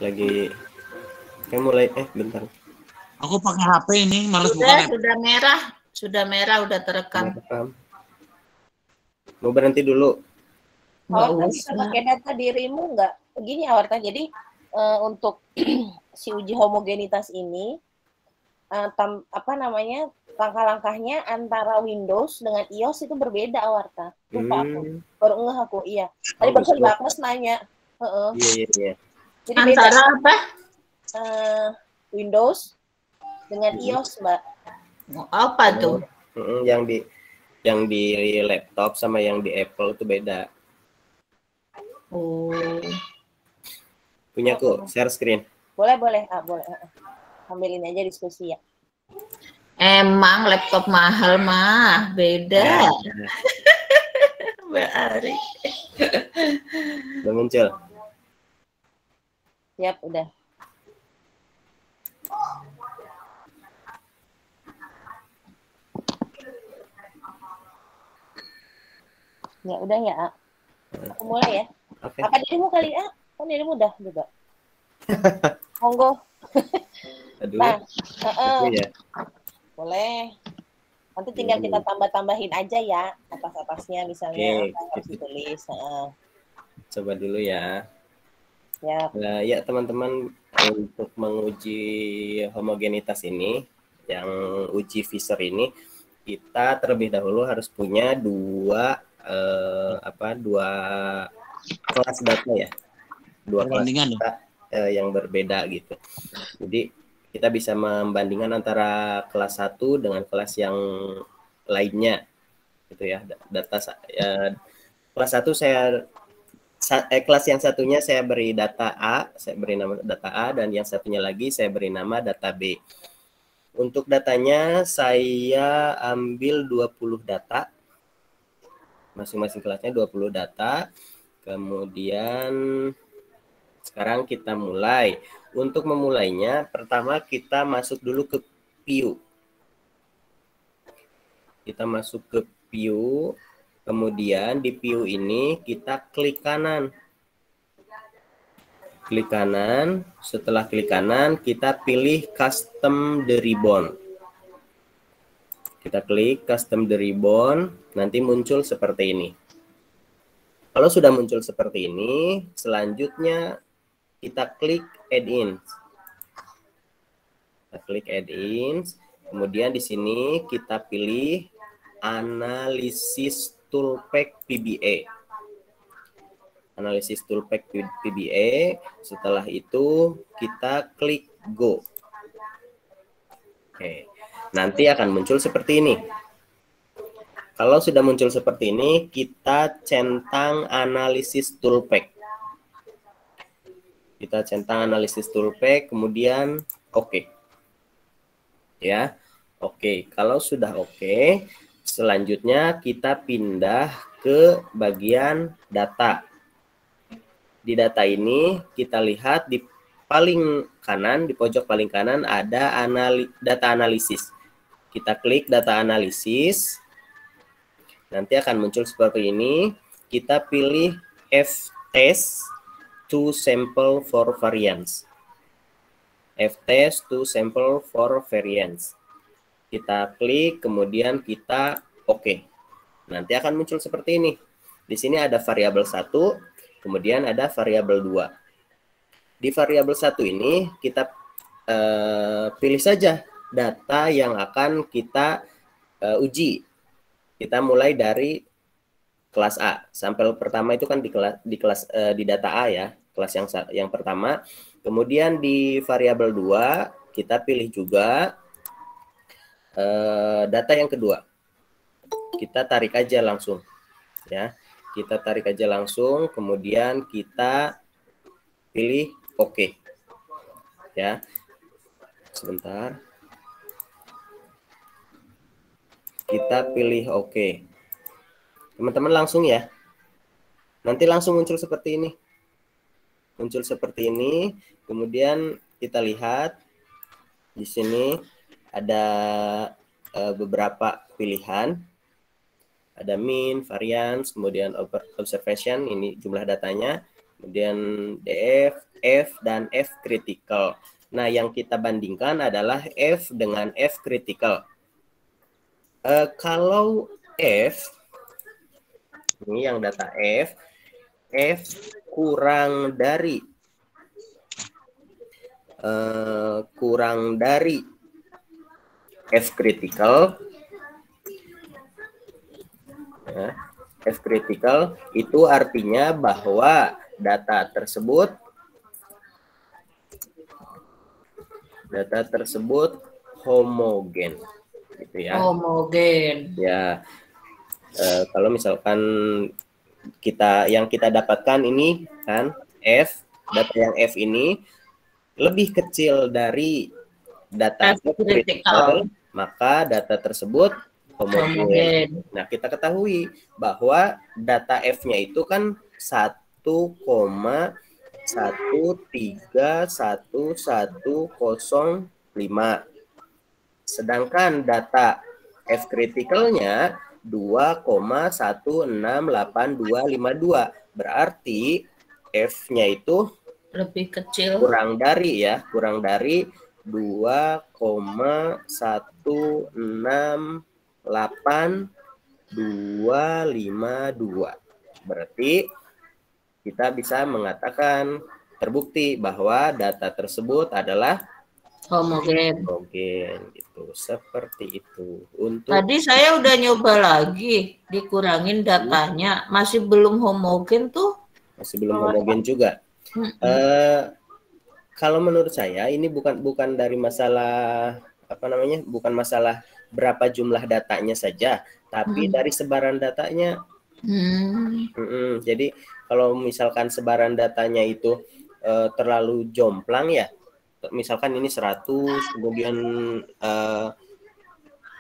Lagi kayak mulai bentar. Aku pakai HP ini, males buka Sudah, laptop. sudah merah, udah terekam. Mau berhenti dulu. Awarta bisa pakai data dirimu nggak? Begini Awarta, jadi untuk si uji homogenitas ini, langkah-langkahnya antara Windows dengan iOS itu berbeda Awarta. Lupa aku, baru ngeh aku, iya. Tadi barusan Mbak Agnes nanya. Iya. Jadi antara beda. apa? Windows dengan iOS, Mbak. Apa tuh? Yang di laptop sama yang di Apple itu beda. Oh. Punyaku, share screen. Boleh. Boleh. Ambil ini aja diskusi ya. Emang laptop mahal mah beda. Mbak Ari. Udah muncul. Siap, udah. Ya udah ya, A. Aku mulai ya. Okay. Apa dirimu kali, A? Kan dirimu udah juga. Monggo. Aduh. Nah, ya. boleh. Nanti tinggal kita tambah-tambahin aja ya atas-atasnya misalnya apa yang harus ditulis. Coba dulu ya. Ya. Nah, ya teman-teman, untuk menguji homogenitas ini, yang uji Fisher ini, kita terlebih dahulu harus punya dua kelas data ya, dua kelas data yang berbeda gitu. Jadi kita bisa membandingkan antara kelas 1 dengan kelas yang lainnya gitu ya. Data kelas 1 kelas yang satunya saya beri data A, saya beri nama data A, dan yang satunya lagi saya beri nama data B. Untuk datanya saya ambil 20 data. Masing-masing kelasnya 20 data. Kemudian sekarang kita mulai. Untuk memulainya, pertama kita masuk dulu ke view. Kita masuk ke view. Kemudian di view ini kita klik kanan. Klik kanan. Setelah klik kanan, kita pilih custom the ribbon. Kita klik custom the ribbon, nanti muncul seperti ini. Kalau sudah muncul seperti ini, selanjutnya kita klik add-ins. Kita klik add-ins, kemudian di sini kita pilih Analysis Toolpack PBA. Analysis Toolpack PBA. Setelah itu kita klik Go. Oke. Nanti akan muncul seperti ini. Kalau sudah muncul seperti ini, kita centang Analysis Toolpack. Kita centang Analysis Toolpack, kemudian oke. Ya, oke. Kalau sudah oke, selanjutnya kita pindah ke bagian data. Di data ini kita lihat di paling kanan, di pojok paling kanan ada data analisis. Kita klik data analisis. Nanti akan muncul seperti ini. Kita pilih F-test to sample for variance. F-test to sample for variance. Kita klik, kemudian kita oke. Nanti akan muncul seperti ini. Di sini ada variabel 1, kemudian ada variabel 2. Di variabel 1 ini kita pilih saja data yang akan kita uji. Kita mulai dari kelas A. Sampel pertama itu kan di data A ya, kelas yang pertama. Kemudian di variabel 2 kita pilih juga data yang kedua. Kita tarik aja langsung ya. Kita tarik aja langsung, kemudian kita pilih oke. Ya. Sebentar. Kita pilih oke. Teman-teman langsung ya. Nanti langsung muncul seperti ini. Muncul seperti ini. Kemudian kita lihat di sini ada beberapa pilihan. Ada mean, variance, kemudian observation, ini jumlah datanya. kemudian DF, F, dan F critical. Nah, yang kita bandingkan adalah F dengan F critical. Kalau F, ini yang data F kurang dari F critical, ya, F critical itu artinya bahwa data tersebut homogen, gitu ya. Homogen. Ya, kalau misalkan yang kita dapatkan ini kan data yang F ini lebih kecil dari data F critical, maka data tersebut homogen. Nah, kita ketahui bahwa data F-nya itu kan 1,131105. Sedangkan data F critical-nya 2,168252. Berarti F-nya itu lebih kecil. Kurang dari 2,1685252. Berarti kita bisa mengatakan terbukti bahwa data tersebut adalah homogen gitu, seperti itu. Untuk tadi saya udah nyoba lagi dikurangin datanya, masih belum homogen tuh. Masih belum homogen juga. Kalau menurut saya ini bukan dari masalah bukan masalah berapa jumlah datanya saja, tapi dari sebaran datanya. Jadi kalau misalkan sebaran datanya itu terlalu jomplang ya, misalkan ini 100, kemudian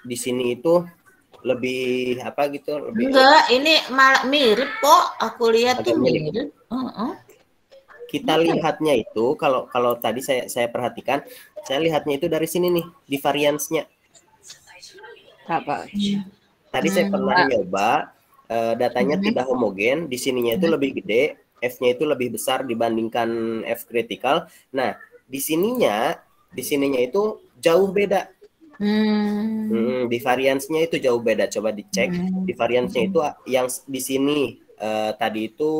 di sini itu lebih lebih enggak, ini malah mirip kok, aku lihat tuh mirip. Kita lihatnya itu kalau tadi saya perhatikan, saya lihatnya itu dari sini nih, di variance-nya. Tadi saya pernah nyoba datanya tidak homogen, di sininya itu lebih gede, F-nya itu lebih besar dibandingkan F critical. Nah, di sininya itu jauh beda. Di variance-nya itu jauh beda. Coba dicek di variance-nya itu yang di sini tadi itu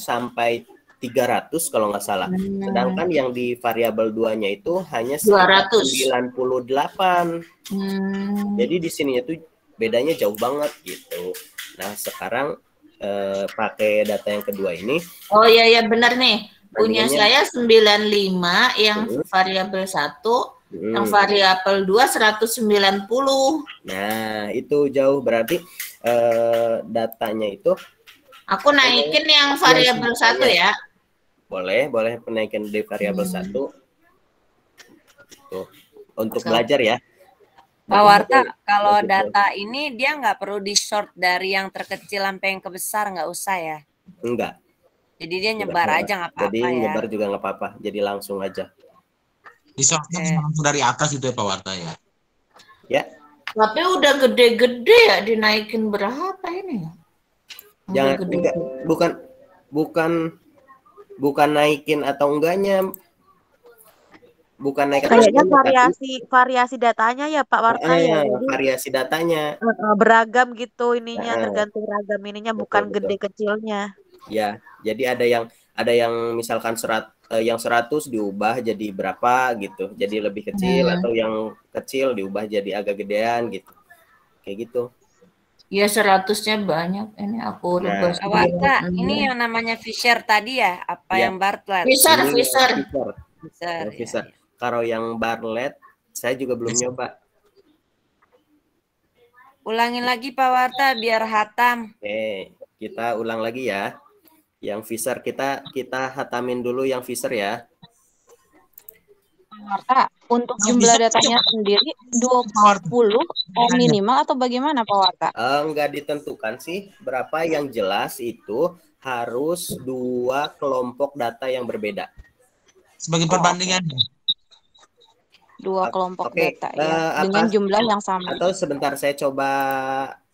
sampai 300 kalau nggak salah. Sedangkan yang di variabel 2-nya itu hanya 98. Jadi di sininya tuh bedanya jauh banget gitu. Nah, sekarang pakai data yang kedua ini. Oh iya benar nih. Punya saya 95 yang variabel 1, yang variabel 2 190. Nah, itu jauh, berarti datanya itu aku naikin yang variabel 1 ya. Boleh penaikan di variabel 1. Tuh, untuk belajar ya. Pak Warta, kalau data ini dia nggak perlu di short dari yang terkecil sampai yang kebesar, nggak usah ya? Enggak. Jadi dia nyebar aja nggak apa-apa ya? Jadi nyebar juga nggak apa-apa, jadi langsung aja. Di shortnya langsung dari atas itu ya Pak Warta ya? Ya. Tapi udah gede-gede ya, dinaikin berapa ini? Jangan, enggak, bukan naikin atau enggaknya. Bukan naik kayaknya variasi datanya ya Pak Warta ya. Jadi, variasi datanya beragam gitu ininya, tergantung ragam ininya, bukan gede kecilnya. Ya, jadi ada yang misalkan yang 100 diubah jadi berapa gitu, jadi lebih kecil, atau yang kecil diubah jadi agak gedean gitu, kayak gitu. Ya 100-nya banyak. Ini aku udah Warta, ini yang namanya Fisher tadi ya, apa yang Bartlett? Fisher. Kalau yang Bartlett saya juga belum nyoba. Ulangin lagi Pak Warta biar hatam. Oke, kita ulang lagi ya. Yang Fisher kita hatamin dulu yang Fisher ya. Pak Warta, untuk jumlah datanya sendiri 20 minimal atau bagaimana Pak Warta? Enggak ditentukan sih berapa, yang jelas itu harus 2 kelompok data yang berbeda. Sebagai perbandingan. 2 kelompok data ya, dengan jumlah yang sama. Atau sebentar saya coba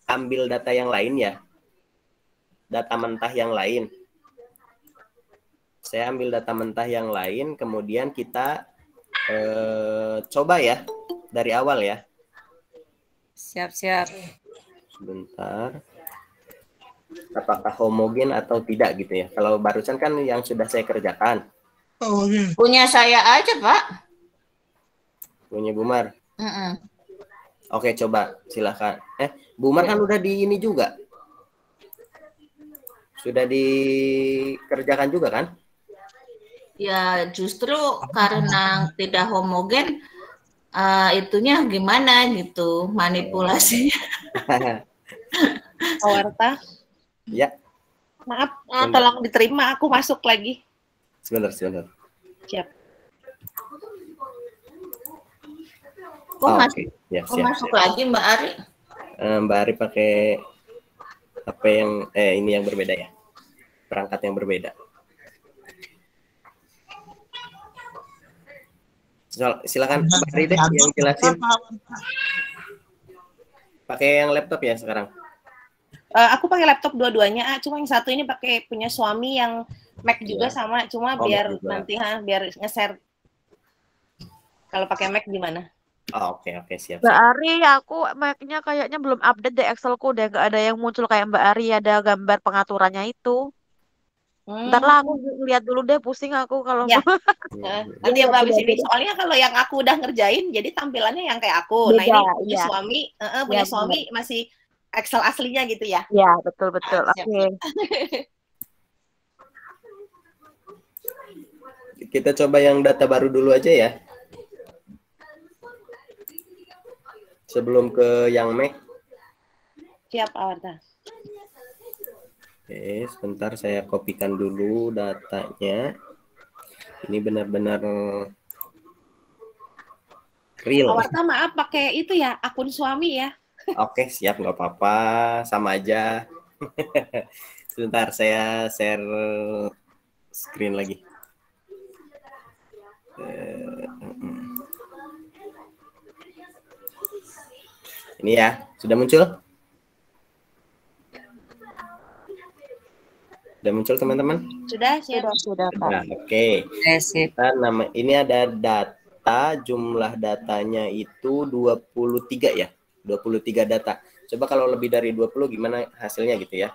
ambil data yang lain ya. Data mentah yang lain. Saya ambil data mentah yang lain, kemudian kita coba ya dari awal ya. Siap-siap. Sebentar. Apakah homogen atau tidak gitu ya. Kalau barusan kan yang sudah saya kerjakan. Punya saya aja, Pak. Punya Bumar. Mm-mm. Oke, coba silakan. Bumar kan udah di ini juga. Sudah dikerjakan juga kan? Ya justru karena tidak homogen, itunya gimana gitu manipulasinya. Warta. Ya. Maaf, tolong diterima, aku masuk lagi. Sebentar. Siap. Masuk, ya, masuk lagi Mbak Ari? Mbak Ari pakai HP yang ini yang berbeda ya, perangkat yang berbeda. Silakan Mbak Ari deh yang jelasin. Pakai yang laptop ya sekarang? Aku pakai laptop dua-duanya, cuma yang satu ini pakai punya suami yang Mac juga sama, cuma biar nanti biar nge-share. Kalau pakai Mac gimana? Oke, siap. Mbak Ari, aku Mac-nya kayaknya belum update deh Excelku, udah nggak ada yang muncul kayak Mbak Ari, ada gambar pengaturannya itu. Ntar lah aku lihat dulu deh, pusing aku kalau ya. Nanti ya Mbak habis ini, soalnya kalau yang aku udah ngerjain jadi tampilannya yang kayak aku. Beda, nah ini punya suami masih Excel aslinya gitu ya. Iya, betul. Oke. Kita coba yang data baru dulu aja ya. Sebelum ke yang Mac. Siap, Awarta. Oke, sebentar saya kopikan dulu datanya. Ini benar-benar real. Awarta maaf pakai itu ya, akun suami ya. Oke, siap, nggak apa-apa, sama aja. Sebentar, saya share screen lagi. Ini ya, sudah muncul? Sudah muncul teman-teman? Sudah. Nah, oke. Ini ada data, jumlah datanya itu 23 ya. 23 data. Coba kalau lebih dari 20 gimana hasilnya gitu ya.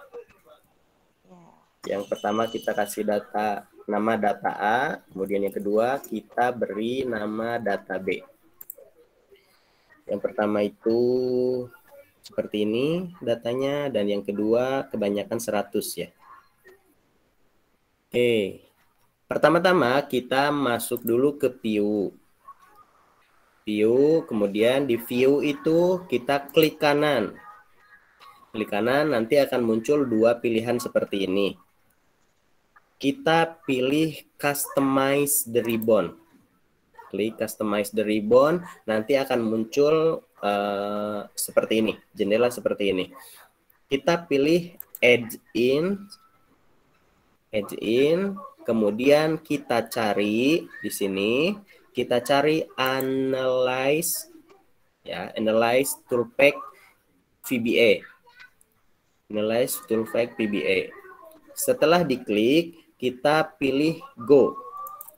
Yang pertama kita kasih nama data A, kemudian yang kedua kita beri nama data B. Yang pertama itu seperti ini datanya, dan yang kedua kebanyakan 100 ya. Oke. Pertama-tama kita masuk dulu ke view. Kemudian di view itu kita klik kanan. Klik kanan, nanti akan muncul dua pilihan seperti ini. Kita pilih customize the ribbon. Klik customize the ribbon, nanti akan muncul seperti ini, jendela seperti ini. Kita pilih edge in, kemudian kita cari di sini. Kita cari analyze toolpath VBA. Analyze toolpath VBA. Setelah diklik, kita pilih go.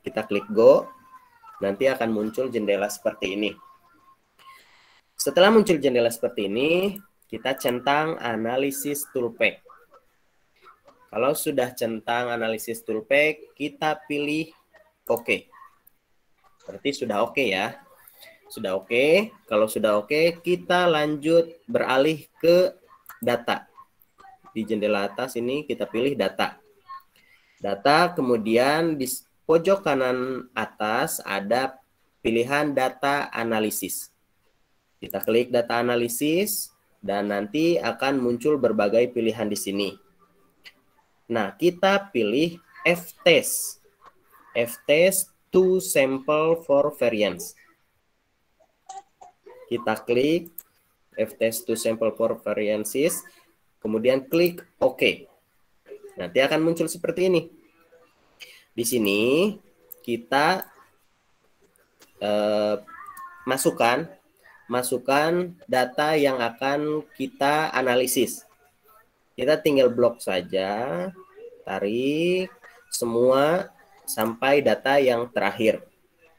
Kita klik go, nanti akan muncul jendela seperti ini. Setelah muncul jendela seperti ini, kita centang analisis toolpath. Kalau sudah centang analisis toolpath, kita pilih OK. Berarti sudah oke ya. Sudah oke. Kalau sudah oke, kita lanjut beralih ke data. Di jendela atas ini kita pilih data. Data, kemudian di pojok kanan atas ada pilihan data analisis. Kita klik data analisis dan nanti akan muncul berbagai pilihan di sini. Nah, kita pilih F-test. F-test to sample for variance. Kita klik F-test to sample for variances, kemudian klik OK. Nanti akan muncul seperti ini. Di sini kita masukkan data yang akan kita analisis. Kita tinggal blok saja, tarik semua sampai data yang terakhir.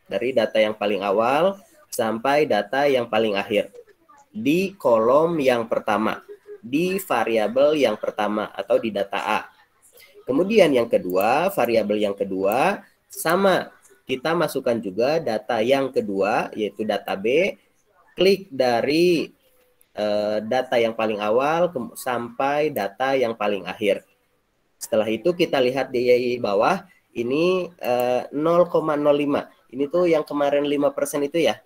Dari data yang paling awal sampai data yang paling akhir. Di kolom yang pertama, di variabel yang pertama atau di data A. Kemudian yang kedua, variabel yang kedua sama, kita masukkan juga data yang kedua yaitu data B, klik dari data yang paling awal sampai data yang paling akhir. Setelah itu kita lihat di bawah ini 0,05. Ini tuh yang kemarin 5% itu ya.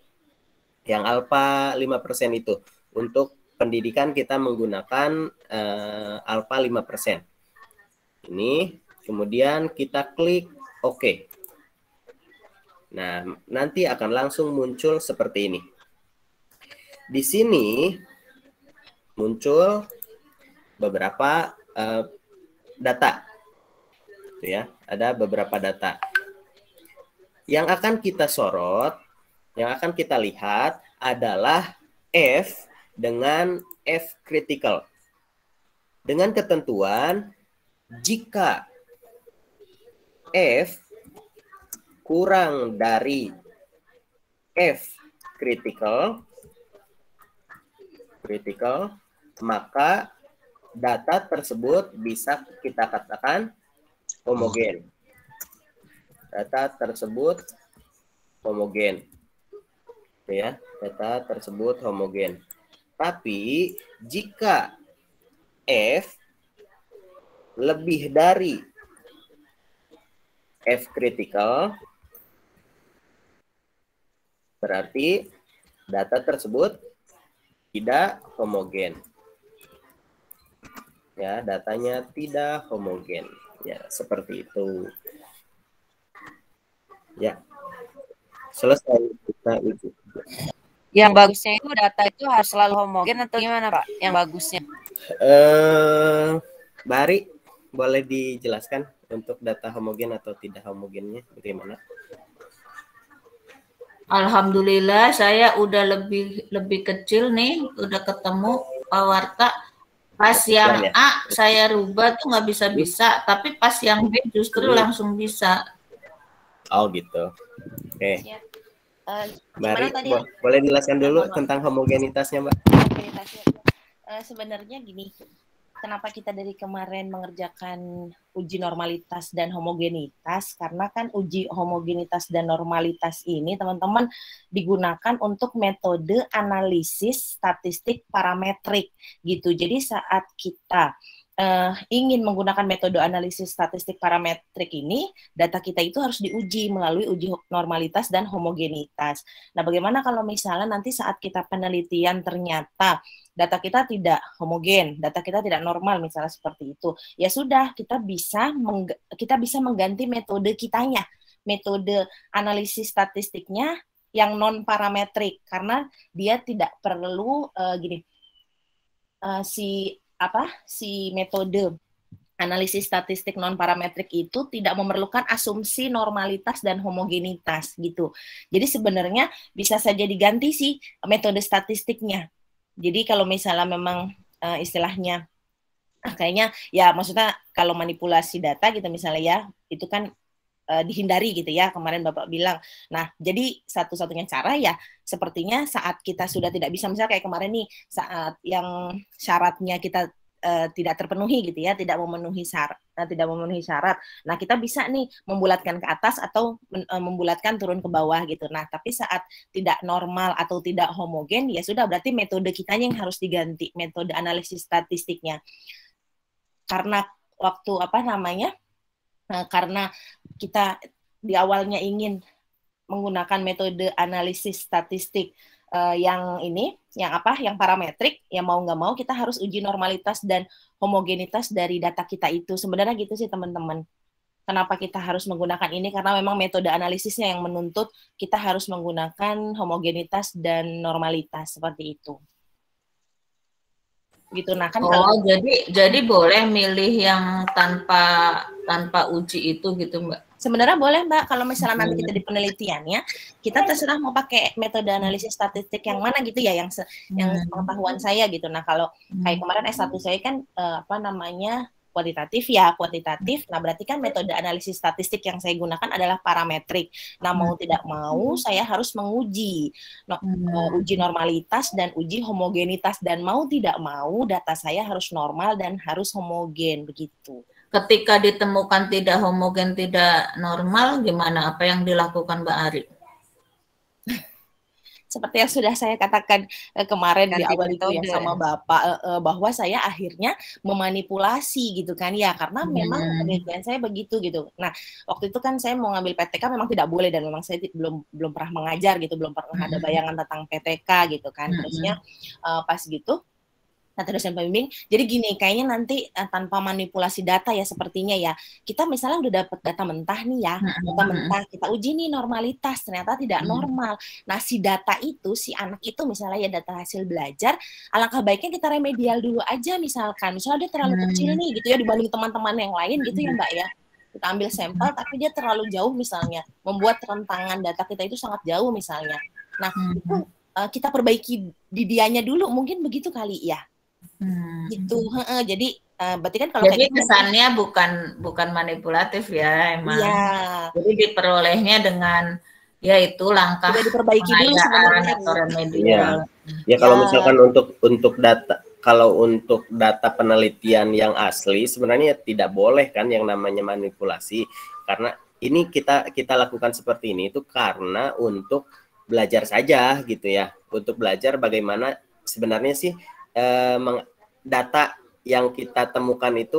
Yang alfa 5% itu. Untuk pendidikan kita menggunakan alfa 5%. Ini, kemudian kita klik OK. Nah, nanti akan langsung muncul seperti ini. Di sini muncul beberapa data. Itu ya, ada beberapa data. Yang akan kita sorot, yang akan kita lihat adalah F dengan F critical. Dengan ketentuan jika F kurang dari F critical, maka data tersebut bisa kita katakan homogen. Data tersebut homogen. Ya, data tersebut homogen. Tapi jika F lebih dari F critical, berarti data tersebut tidak homogen. Ya, datanya tidak homogen. Ya, seperti itu. Ya. Selesai kita uji. Yang bagusnya itu data itu harus selalu homogen atau gimana, Pak? Yang bagusnya? Bari, boleh dijelaskan untuk data homogen atau tidak homogennya bagaimana? Alhamdulillah saya udah lebih kecil nih, udah ketemu Pak Warta. Pas yang A saya rubah tuh nggak bisa, tapi pas yang B justru langsung bisa. Oh gitu. Oke. Mari, boleh dijelaskan dulu tentang homogenitasnya, Mbak? Homogenitasnya, sebenarnya gini. Kenapa kita dari kemarin mengerjakan uji normalitas dan homogenitas? Karena kan uji homogenitas dan normalitas ini teman-teman digunakan untuk metode analisis statistik parametrik gitu. Jadi saat kita ingin menggunakan metode analisis statistik parametrik ini, data kita itu harus diuji melalui uji normalitas dan homogenitas. Nah, bagaimana kalau misalnya nanti saat kita penelitian ternyata data kita tidak homogen, data kita tidak normal misalnya seperti itu. Ya sudah, kita bisa mengganti metode kitanya, metode analisis statistiknya yang non parametrik karena dia tidak perlu si metode analisis statistik non parametrik itu tidak memerlukan asumsi normalitas dan homogenitas gitu. Jadi sebenarnya bisa saja diganti sih metode statistiknya. Jadi kalau misalnya memang istilahnya kayaknya ya maksudnya kalau manipulasi data gitu misalnya ya itu kan dihindari gitu ya, kemarin Bapak bilang. Nah, jadi satu-satunya cara ya sepertinya saat kita sudah tidak bisa, misalnya kayak kemarin nih, saat yang syaratnya kita tidak terpenuhi gitu ya, tidak memenuhi syarat. Nah, kita bisa nih membulatkan ke atas atau membulatkan turun ke bawah gitu. Nah, tapi saat tidak normal atau tidak homogen, ya sudah berarti metode kitanya yang harus diganti, metode analisis statistiknya. Karena karena kita di awalnya ingin menggunakan metode analisis statistik yang parametrik, ya mau nggak mau kita harus uji normalitas dan homogenitas dari data kita itu. Sebenarnya gitu sih teman-teman. Kenapa kita harus menggunakan ini? Karena memang metode analisisnya yang menuntut kita harus menggunakan homogenitas dan normalitas seperti itu. Gitu. Nah kan jadi boleh milih yang tanpa uji itu gitu, Mbak. Sebenarnya boleh, Mbak, kalau misalnya nanti kita di penelitiannya, kita terserah mau pakai metode analisis statistik yang mana gitu ya, yang pengetahuan saya gitu. Nah, kalau kayak kemarin S1 saya kan kuantitatif ya kuantitatif. Nah, berarti kan metode analisis statistik yang saya gunakan adalah parametrik. Nah, mau tidak mau saya harus menguji uji normalitas dan uji homogenitas, dan mau tidak mau data saya harus normal dan harus homogen begitu. Ketika ditemukan tidak homogen, tidak normal, gimana? Apa yang dilakukan Mbak Ari? Seperti yang sudah saya katakan kemarin di awal itu ya sama Bapak, bahwa saya akhirnya memanipulasi gitu kan ya, karena memang penelitian saya begitu gitu. Nah, waktu itu kan saya mau ngambil PTK memang tidak boleh, dan memang saya belum pernah mengajar gitu, belum pernah ada bayangan tentang PTK gitu kan. Terusnya pas gitu dosen pembimbing, jadi gini, kayaknya nanti tanpa manipulasi data ya sepertinya ya, kita misalnya udah dapat data mentah nih ya, data mentah, kita uji nih normalitas, ternyata tidak normal. Nah, si data itu, si anak itu misalnya ya data hasil belajar, alangkah baiknya kita remedial dulu aja misalnya dia terlalu kecil nih gitu ya dibanding teman-teman yang lain gitu ya Mbak ya. Kita ambil sampel tapi dia terlalu jauh misalnya, membuat rentangan data kita itu sangat jauh misalnya. Nah, itu kita perbaiki di dianya dulu, mungkin begitu kali ya. Gitu. Jadi berarti kan kalau jadi kayak kesannya bukan manipulatif ya emang. Iya. Jadi diperolehnya dengan yaitu langkah sudah diperbaiki dulu sebenarnya atau remedial. Ya kalau misalkan untuk data penelitian yang asli sebenarnya tidak boleh kan yang namanya manipulasi, karena ini kita lakukan seperti ini itu karena untuk belajar saja gitu ya, untuk belajar bagaimana sebenarnya sih data yang kita temukan itu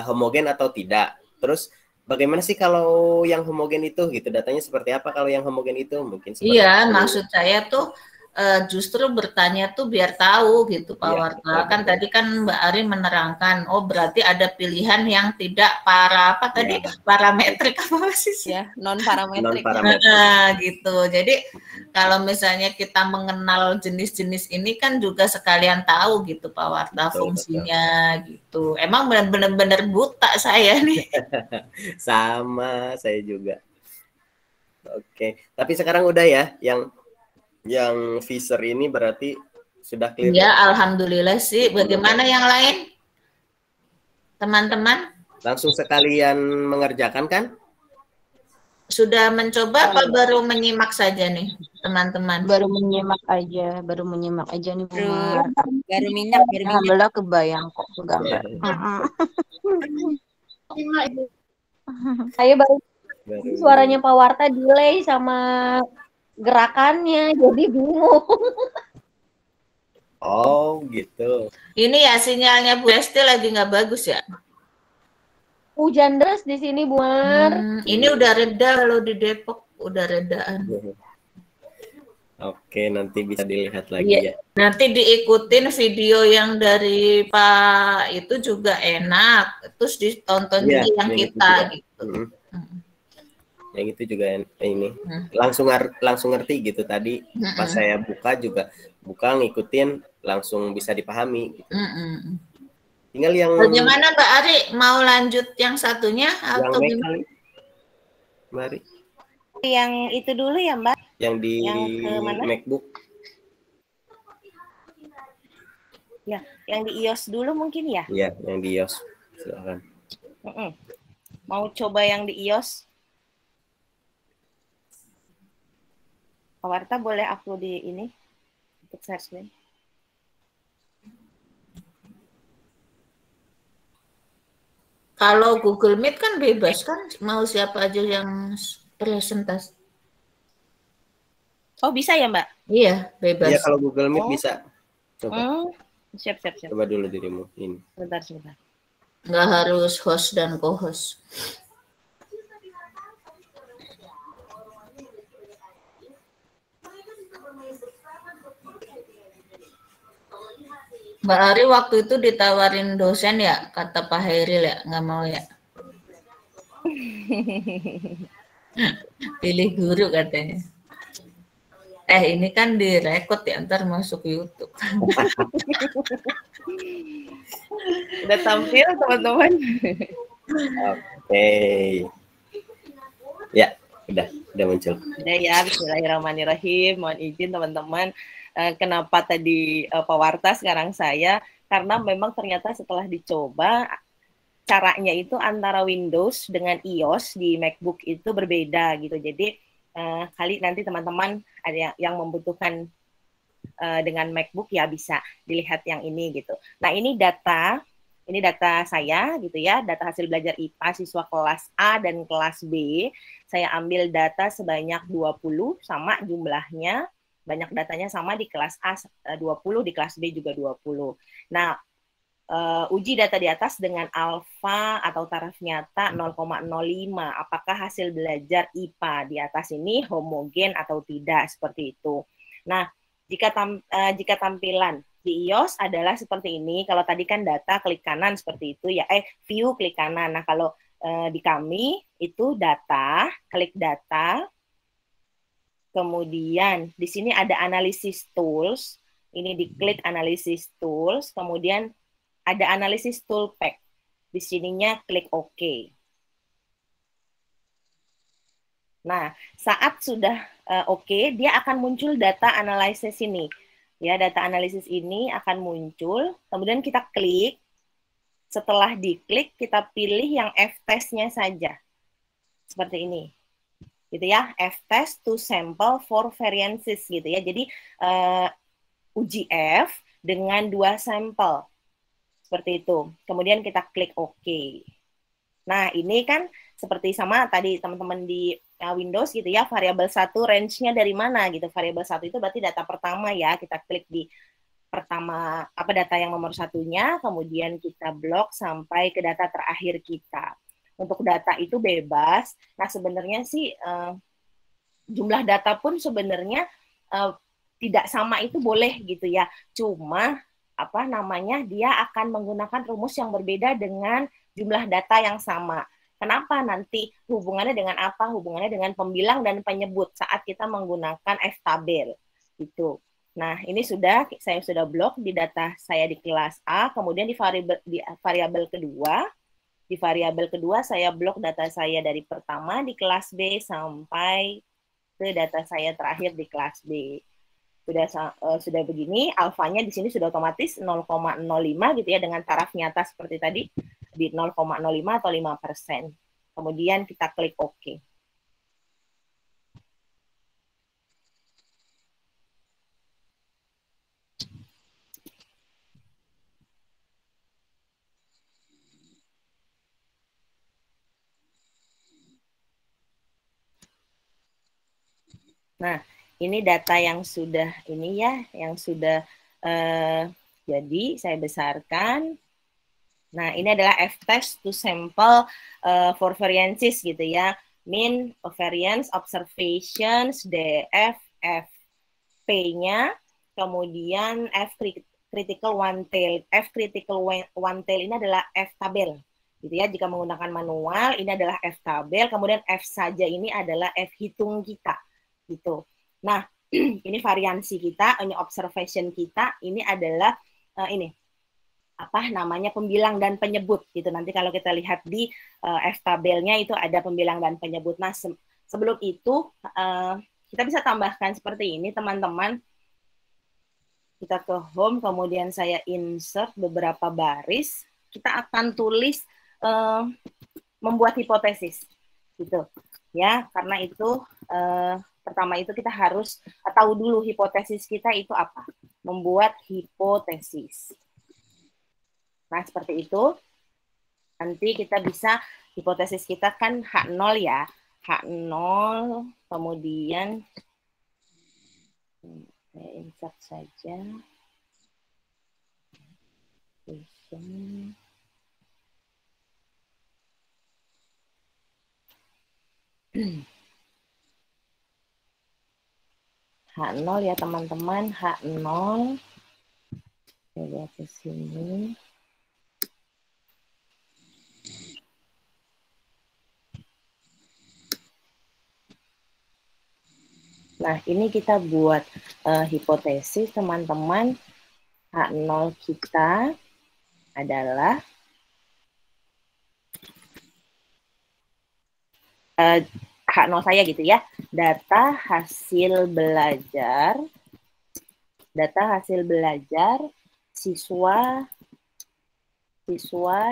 homogen atau tidak. Terus bagaimana sih kalau yang homogen itu gitu, datanya seperti apa kalau yang homogen itu mungkin seperti itu. Maksud saya tuh justru bertanya tuh biar tahu gitu Pak Warta. Kan tadi kan Mbak Ari menerangkan, oh berarti ada pilihan yang tidak parametrik apa sih ya, non parametrik. Gitu. Jadi kalau misalnya kita mengenal jenis-jenis ini kan juga sekalian tahu gitu Pak Warta fungsinya gitu. Emang benar-benar buta saya nih. Sama saya juga. Oke, tapi sekarang udah ya yang Fisher ini berarti sudah clear. Ya, alhamdulillah sih. Bagaimana yang lain? Teman-teman? Langsung sekalian mengerjakan kan? Sudah mencoba apa baru menyimak saja nih, teman-teman? Baru menyimak aja nih Bu Mar. Baru minyak. Alhamdulillah kebayang kok gambar. Saya baru suaranya Pak Warta delay sama gerakannya, jadi bingung. Oh gitu. Ini ya sinyalnya Bu Esti lagi nggak bagus ya? Hujan deras di sini Bu Mar. Ini udah reda kalau di Depok, udah redaan. Oke, nanti bisa dilihat lagi ya. Nanti diikutin video yang dari Pak itu juga enak, terus ditonton juga yang kita gitu. Yang itu juga ini langsung ngerti gitu tadi pas saya buka ngikutin langsung bisa dipahami gitu. Tinggal yang bagaimana Mbak Ari mau lanjut yang satunya atau gimana? Mari. Yang itu dulu ya Mbak. Yang di MacBook. Ya, yang di iOS dulu mungkin ya? Iya, yang di iOS. Silakan. Mau coba yang di iOS? Pak Warta boleh upload di ini untuk share screen. Kalau Google Meet kan bebas kan, mau siapa aja yang presentasi. Oh bisa ya Mbak? Iya bebas. Iya kalau Google Meet bisa. Coba. Siap. Coba dulu dirimu ini. Sebentar. Nggak harus host dan co-host. Mbak Ari waktu itu ditawarin dosen ya, kata Pak Hairil ya, nggak mau ya. Pilih guru katanya. Ini kan direkod ya, ntar masuk YouTube. Udah tampil teman-teman. Oke. Ya, udah muncul. Udah ya, bismillahirrahmanirrahim. Mohon izin teman-teman. Kenapa tadi Pak Warta sekarang saya, karena memang ternyata setelah dicoba caranya itu antara Windows dengan iOS di MacBook itu berbeda gitu. Jadi kali nanti teman-teman ada yang membutuhkan dengan MacBook ya bisa dilihat yang ini gitu. Nah, ini data saya gitu ya, data hasil belajar IPA siswa kelas A dan kelas B. Saya ambil data sebanyak 20 sama jumlahnya, banyak datanya sama di kelas A 20, di kelas B juga 20. Nah, uji data di atas dengan alfa atau taraf nyata 0,05. Apakah hasil belajar IPA di atas ini homogen atau tidak, seperti itu. Nah, jika tampilan di iOS adalah seperti ini. Kalau tadi kan data klik kanan seperti itu ya, view klik kanan. Nah, kalau di kami itu data, klik data. Kemudian di sini ada analisis tools. Ini diklik analisis tools, kemudian ada analisis tool pack. Di sininya klik OK. Nah, saat sudah OK, dia akan muncul data analisis ini. Ya, data analisis ini akan muncul, kemudian kita klik. Setelah diklik, kita pilih yang F-test-nya saja. Seperti ini. Gitu ya, F-test to sample for variances gitu ya. Jadi uji F dengan 2 sampel. Seperti itu. Kemudian kita klik OK. Nah, ini kan seperti sama tadi teman-teman di Windows gitu ya, variabel 1 range-nya dari mana gitu. Variabel 1 itu berarti data pertama ya. Kita klik di pertama, data yang nomor satunya, kemudian kita blok sampai ke data terakhir kita. Untuk data itu bebas. Nah, sebenarnya sih jumlah data pun sebenarnya tidak sama itu boleh gitu ya. Cuma dia akan menggunakan rumus yang berbeda dengan jumlah data yang sama. Kenapa? Nanti hubungannya dengan apa? Hubungannya dengan pembilang dan penyebut saat kita menggunakan F-tabel. Gitu. Nah, ini saya sudah blok di data saya di kelas A, kemudian di variabel kedua saya blok data saya dari pertama di kelas B sampai ke data saya terakhir di kelas B. Sudah begini, alfanya di sini sudah otomatis 0,05 gitu ya, dengan taraf nyata seperti tadi di 0,05 atau 5%. Kemudian kita klik OK. Nah, ini data yang sudah jadi saya besarkan. Nah, ini adalah F-test to sample for variances gitu ya. Mean, variance, observations, DF, F-P-nya, kemudian F-critical one tail. F-critical one tail ini adalah F-tabel. Gitu ya, jika menggunakan manual, ini adalah F-tabel, kemudian F saja ini adalah F-hitung kita. Gitu. Nah, ini variansi kita, ini observation kita, ini adalah pembilang dan penyebut gitu. Nanti kalau kita lihat di F-tabelnya itu ada pembilang dan penyebut. Nah, sebelum itu kita bisa tambahkan seperti ini, teman-teman. Kita ke home, kemudian saya insert beberapa baris. Kita akan tulis membuat hipotesis gitu. Ya, karena itu pertama itu kita harus tahu dulu hipotesis kita itu apa. Membuat hipotesis. Nah, seperti itu. Nanti kita bisa, hipotesis kita kan H0 ya. H0, kemudian saya insert saja. H0 ya teman-teman, H0. Saya lihat ke sini. Nah, ini kita buat hipotesis teman-teman. H0 kita adalah H0 saya gitu ya, data hasil belajar siswa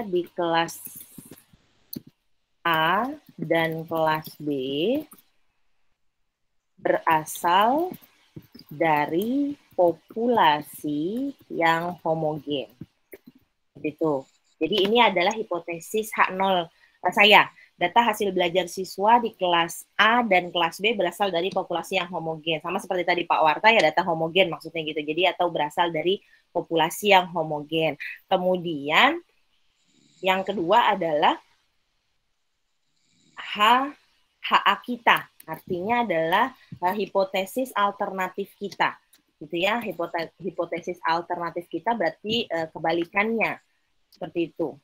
di kelas A dan kelas B berasal dari populasi yang homogen. Gitu. Jadi ini adalah hipotesis H0 saya. Data hasil belajar siswa di kelas A dan kelas B berasal dari populasi yang homogen. Sama seperti tadi Pak Warta ya, data homogen maksudnya gitu. Jadi atau berasal dari populasi yang homogen. Kemudian yang kedua adalah HA kita. Artinya adalah hipotesis alternatif kita. Gitu ya, hipotesis alternatif kita berarti kebalikannya. Seperti itu.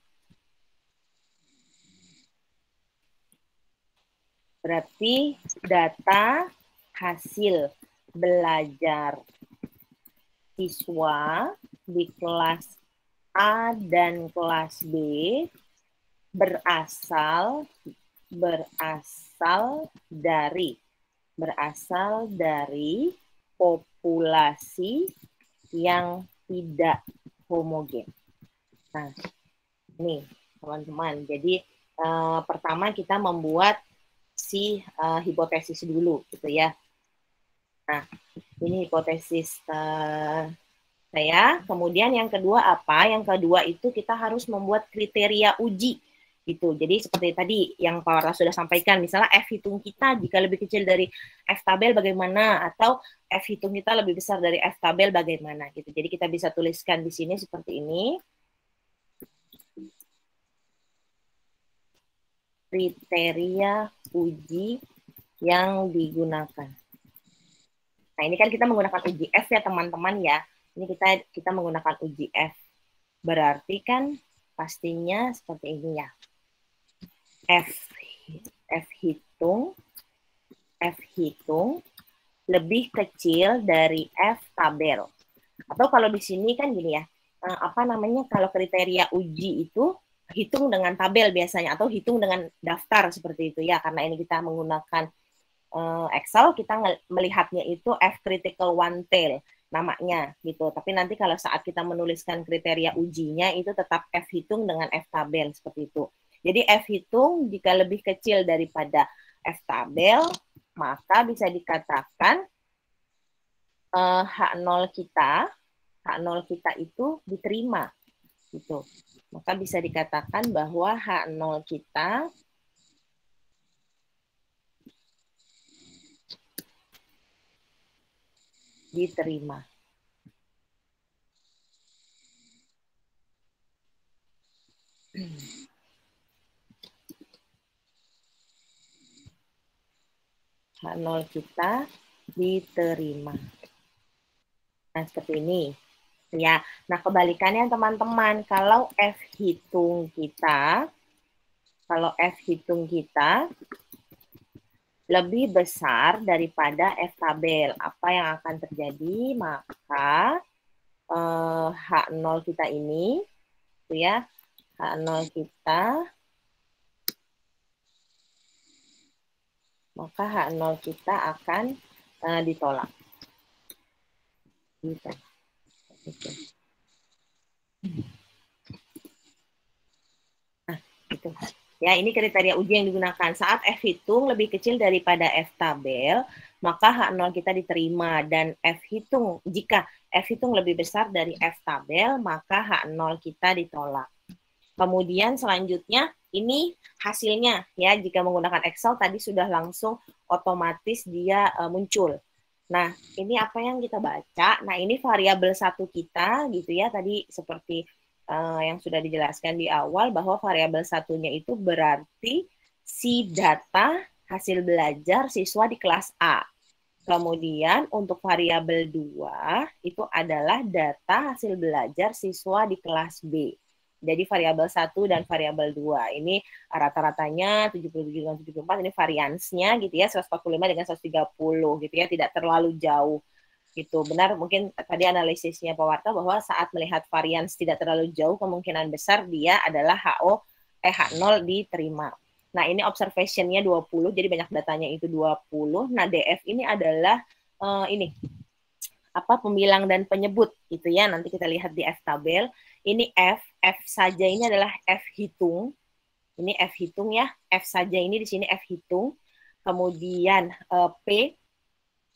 Berarti data hasil belajar siswa di kelas A dan kelas B berasal dari populasi yang tidak homogen. Nah, ini teman-teman. Jadi pertama kita membuat si hipotesis dulu, gitu ya. Nah, ini hipotesis saya. Kemudian yang kedua apa? Yang kedua itu kita harus membuat kriteria uji, gitu. Jadi seperti tadi yang Pak Warta sudah sampaikan, misalnya F hitung kita jika lebih kecil dari F tabel bagaimana, atau F hitung kita lebih besar dari F tabel bagaimana, gitu. Jadi kita bisa tuliskan di sini seperti ini. Kriteria uji yang digunakan. Nah, ini kan kita menggunakan uji F ya teman-teman ya. Ini kita menggunakan uji F. Berarti kan pastinya seperti ini ya. F hitung lebih kecil dari F tabel. Atau kalau di sini kan gini ya. Kalau kriteria uji itu hitung dengan tabel biasanya, atau hitung dengan daftar seperti itu ya, karena ini kita menggunakan Excel, kita melihatnya itu F critical one tail namanya gitu. Tapi nanti kalau saat kita menuliskan kriteria ujinya itu tetap F hitung dengan F tabel seperti itu. Jadi F hitung jika lebih kecil daripada F tabel, maka bisa dikatakan H0 kita itu diterima gitu. Maka bisa dikatakan bahwa H0 kita diterima. H0 kita diterima. Nah, seperti ini. Ya, nah kebalikannya teman-teman, kalau F hitung kita lebih besar daripada F tabel, apa yang akan terjadi? Maka H0 kita ini, gitu ya, H0 kita, maka H0 kita akan ditolak. Gitu. Nah, gitu. Ya, ini kriteria uji yang digunakan. Saat F hitung lebih kecil daripada F tabel, maka H0 kita diterima. Dan jika F hitung lebih besar dari F tabel, maka H0 kita ditolak. Kemudian selanjutnya, ini hasilnya. Ya, jika menggunakan Excel tadi sudah langsung otomatis dia muncul. Nah, ini apa yang kita baca? Nah, ini variabel 1 kita, gitu ya. Tadi seperti yang sudah dijelaskan di awal, bahwa variabel 1-nya itu berarti si data hasil belajar siswa di kelas A. Kemudian untuk variabel 2, itu adalah data hasil belajar siswa di kelas B. Jadi variabel 1 dan variabel 2. Ini rata-ratanya 77 dengan 74, ini variansnya gitu ya, 145 dengan 130 gitu ya, tidak terlalu jauh gitu. Benar mungkin tadi analisisnya Pak Warta bahwa saat melihat varians tidak terlalu jauh, kemungkinan besar dia adalah H0 diterima. Nah, ini observation-nya 20, jadi banyak datanya itu 20. Nah, DF ini adalah pembilang dan penyebut gitu ya. Nanti kita lihat di F tabel. Ini F saja ini adalah F hitung. Ini F hitung ya, F saja ini di sini F hitung. Kemudian P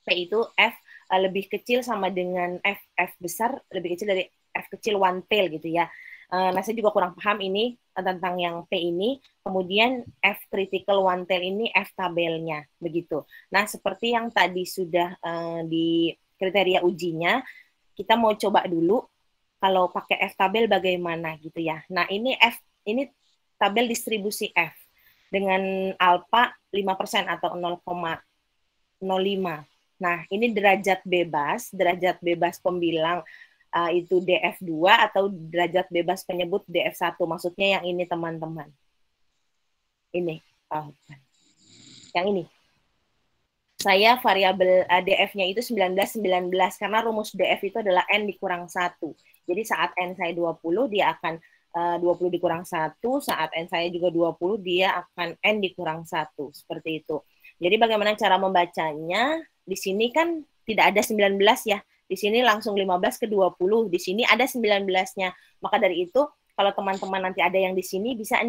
itu F lebih kecil sama dengan F besar lebih kecil dari F kecil one tail gitu ya. Nah, saya juga kurang paham ini tentang yang P ini. Kemudian F critical one tail ini F tabelnya begitu. Nah, seperti yang tadi sudah di kriteria ujinya, kita mau coba dulu kalau pakai F tabel bagaimana gitu ya. Nah, ini tabel distribusi F dengan alfa 5% atau 0,05. Nah, ini derajat bebas pembilang itu DF2 atau derajat bebas penyebut DF1. Maksudnya yang ini teman-teman. Ini. Yang ini. Saya variabel DF-nya itu 19 karena rumus DF itu adalah N dikurang 1. Jadi saat N saya 20, dia akan 20 dikurang 1. Saat N saya juga 20, dia akan N dikurang 1. Seperti itu. Jadi bagaimana cara membacanya? Di sini kan tidak ada 19 ya. Di sini langsung 15 ke 20. Di sini ada 19-nya. Maka dari itu, kalau teman-teman nanti ada yang di sini, bisa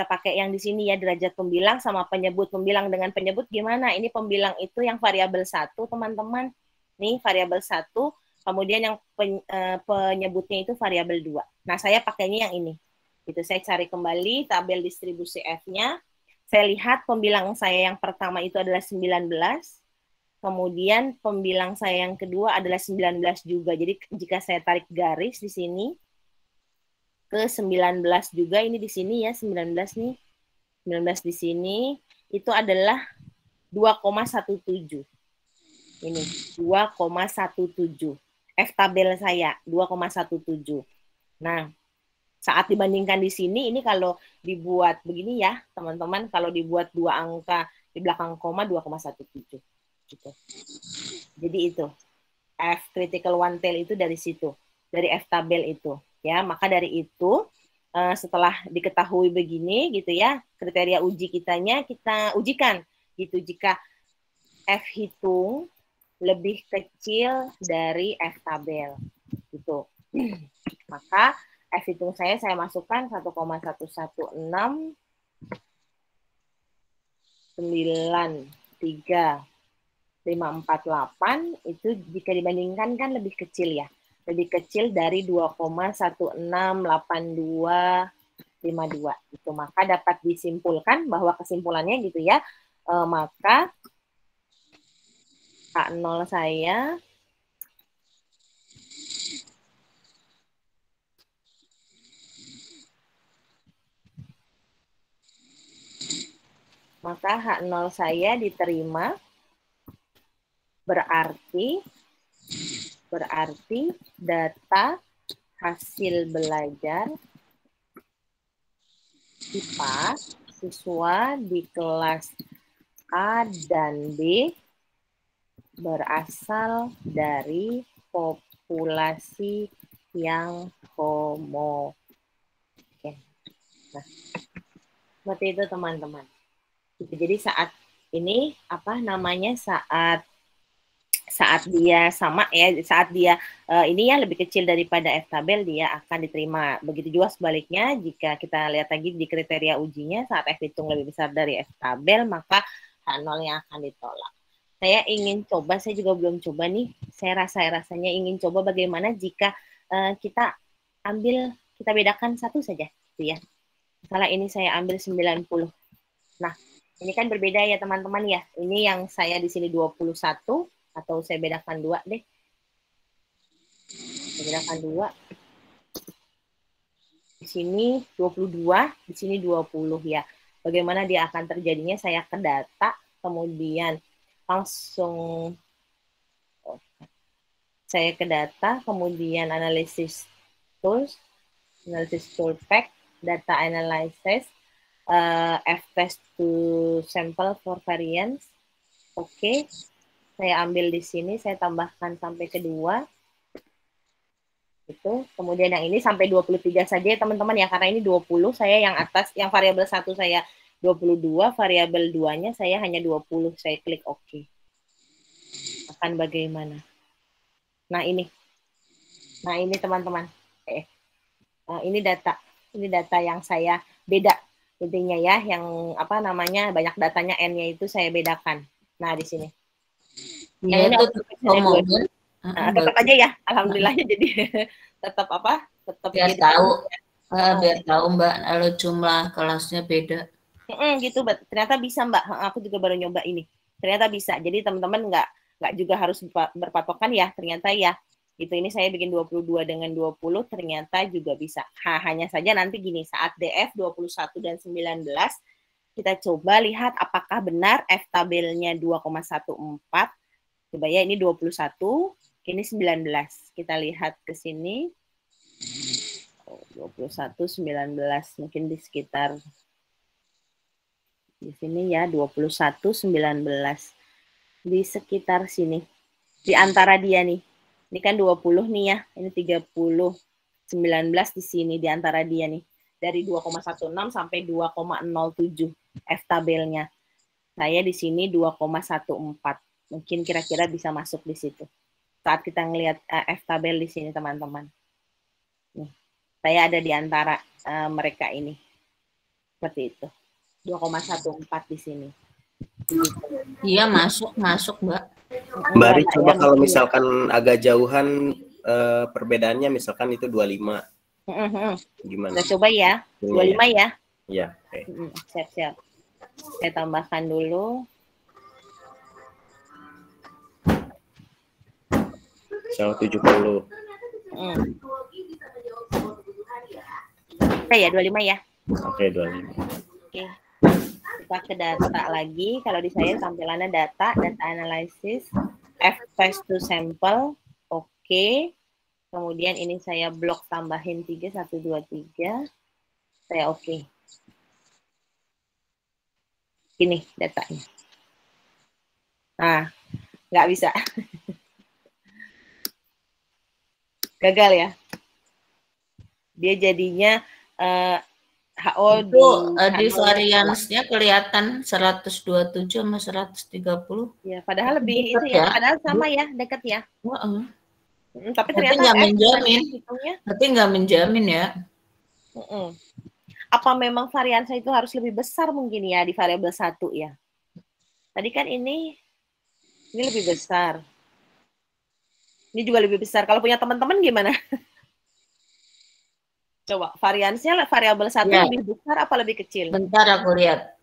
pakai yang di sini ya, derajat pembilang sama penyebut. Pembilang dengan penyebut gimana? Ini pembilang itu yang variabel 1, teman-teman. Nih, variabel 1. Kemudian yang penyebutnya itu variabel 2. Nah, saya pakainya yang ini. Itu saya cari kembali tabel distribusi F-nya. Saya lihat pembilang saya yang pertama itu adalah 19. Kemudian pembilang saya yang kedua adalah 19 juga. Jadi jika saya tarik garis di sini ke 19 juga, ini di sini ya 19 nih. 19 di sini itu adalah 2,17. Ini 2,17. F tabel saya 2,17. Nah, saat dibandingkan di sini, ini kalau dibuat begini ya, teman-teman, kalau dibuat 2 angka di belakang koma 2,17. Gitu. Jadi itu F critical one tail itu dari situ, dari F tabel itu ya. Maka dari itu setelah diketahui begini gitu ya, kriteria uji kitanya kita ujikan gitu. Jika F hitung lebih kecil dari F tabel gitu, maka F hitung saya masukkan 1,11693 548 itu jika dibandingkan kan lebih kecil ya. Lebih kecil dari 2,168252. Itu maka dapat disimpulkan bahwa kesimpulannya gitu ya. Maka H0 saya H0 saya diterima berarti data hasil belajar IPA siswa di kelas A dan B berasal dari populasi yang homogen. Nah, seperti itu teman-teman. Jadi saat ini saat dia sama ya, saat dia ini ya lebih kecil daripada F tabel, dia akan diterima. Begitu juga sebaliknya, jika kita lihat lagi di kriteria ujinya, saat F hitung lebih besar dari F tabel, maka H0-nya akan ditolak. Saya ingin coba, saya juga belum coba nih, saya rasanya ingin coba bagaimana jika kita bedakan satu saja, gitu ya. Misalnya ini saya ambil 90. Nah, ini kan berbeda ya teman-teman ya. Ini yang saya di sini 21, atau saya bedakan 2 deh. Saya bedakan 2. Di sini 22, di sini 20 ya. Bagaimana dia akan terjadinya, saya ke data, kemudian langsung saya ke data, kemudian analysis tools, analysis tool pack, data analysis, F-test to sample for variance. Oke. Saya ambil di sini, saya tambahkan sampai ke 2. Itu. Kemudian yang ini sampai 23 saja ya teman-teman ya, karena ini 20, saya yang atas, yang variabel 1 saya 22, variabel 2-nya saya hanya 20. Saya klik OK. Akan bagaimana? Nah, ini teman-teman. Ini data yang saya beda Intinya ya, yang apa namanya banyak datanya N-nya itu saya bedakan. Nah di sini. Ya, Yang itu homogen. Tetap aja ya, alhamdulillah jadi tetap apa? Tetap biar tahu. Biar tahu Mbak, kalau jumlah kelasnya beda. Gitu, ternyata bisa Mbak. Aku juga baru nyoba ini. Ternyata bisa. Jadi teman-teman nggak juga harus berpatokan ya. Ternyata ya. Itu ini saya bikin 22 dengan 20 ternyata juga bisa. Hanya saja nanti gini, saat DF 21 dan 19 kita coba lihat apakah benar F tabelnya 2,14. Coba ya, ini 21, ini 19. Kita lihat ke sini. 21, 19, mungkin di sekitar di sini ya, 21, 19. Di sekitar sini. Di antara dia nih. Ini kan 20 nih ya, ini 30, 19 di sini di antara dia nih. Dari 2,16 sampai 2,07 F tabelnya. Saya di sini 2,14. Mungkin kira-kira bisa masuk di situ. Saat kita ngelihat F tabel di sini teman-teman. Nih, saya ada di antara mereka ini. Seperti itu. 2,14 di sini. Iya, masuk Mbak. Mbak Ari, coba kalau misalkan agak jauhan perbedaannya misalkan itu 25. Gimana? Kita coba ya. 25 ya. Iya, oke. Siap-siap. Saya tambahkan dulu. Soal 70. Oke ya, 25 ya. Oke, 25. Oke. Kita ke data lagi. Kalau di saya tampilannya data analysis, F face to sample. Oke. Kemudian ini saya blok tambahin 3, 1, 2, 3. Saya oke. Ini datanya. Nah, nggak bisa. Gagal ya. Dia jadinya HO di variansnya kelihatan 127 sama 130. Ya, padahal lebih itu ya, padahal sama ya, dekat ya. Tapi ternyata nggak menjamin. Tapi nggak menjamin ya. Apa memang variansa itu harus lebih besar mungkin ya di variabel 1 ya? Tadi kan ini lebih besar. Ini juga lebih besar. Kalau punya teman-teman gimana? Coba, variansnya variabel 1 lebih besar apa lebih kecil? Bentar aku lihat.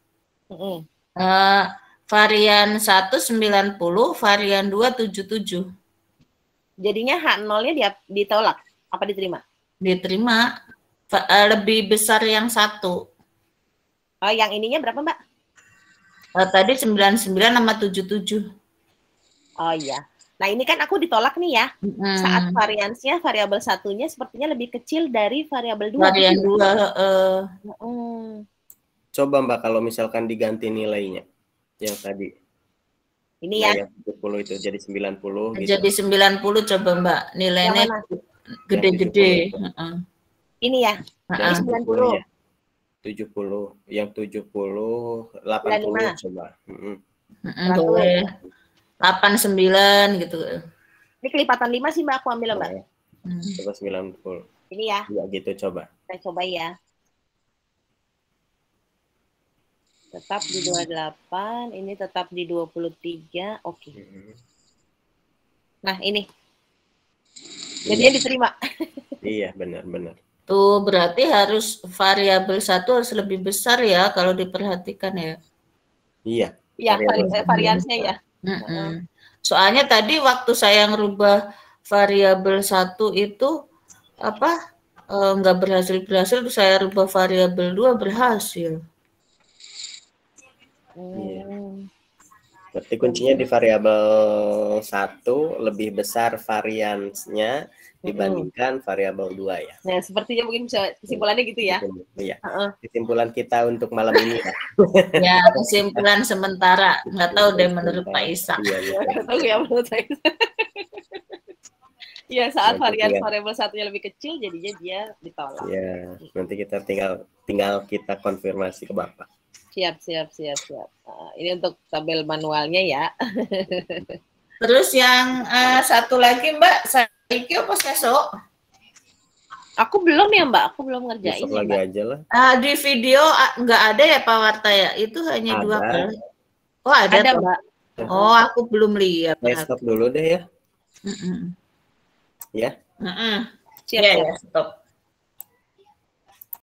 Varian 1 90, varian 2 77. Jadinya H0-nya ditolak apa diterima? Diterima. Lebih besar yang 1. Oh, yang ininya berapa, Mbak? Tadi 99 sama 77. Oh iya. Nah, ini kan aku ditolak nih ya. Saat variansnya variabel 1-nya sepertinya lebih kecil dari variabel 2. Varian 2. Coba Mbak kalau misalkan diganti nilainya yang tadi. Ini ya. Yang 70 itu jadi 90 gitu. Jadi 90 coba Mbak. Nilainya gede-gede. Ini ya. Ini 90. 70. Yang 70 80 coba. Boleh. 89 gitu. Ini kelipatan 5 sih Mbak, aku ambil Mbak. Coba 90. Ini ya. Ya gitu coba. Saya coba ya. Tetap di 28, ini tetap di 23. Oke. Nah, ini. Jadinya diterima. Iya, benar. Tuh berarti harus variabel 1 harus lebih besar ya kalau diperhatikan ya. Iya. Iya, variansnya ya. Soalnya tadi waktu saya ngerubah variabel 1 itu apa nggak berhasil terus saya rubah variabel 2 berhasil. Berarti kuncinya di variabel 1 lebih besar variansnya dibandingkan variabel 2 ya. Nah, sepertinya mungkin bisa kesimpulannya gitu ya. Iya. Kesimpulan kita untuk malam ini ya. Ya, kesimpulan sementara. Nggak tahu deh menurut Pak Isa. Nggak tahu ya menurut saya. Ya, saat variabel 1-nya lebih kecil jadinya dia ditolak. Ya, nanti kita tinggal kita konfirmasi ke Bapak. Siap. Ini untuk tabel manualnya ya. Terus yang satu lagi Mbak, Saiki apa Seso? Aku belum ya Mbak, aku belum ngerjain. Besok lagi aja lah. Di video nggak ada ya Pak Warta ya? Itu hanya 2 kali. Oh ada Mbak. Oh aku belum lihat. Stop dulu deh ya. Mm-mm. Ya. Siap, ya, stop.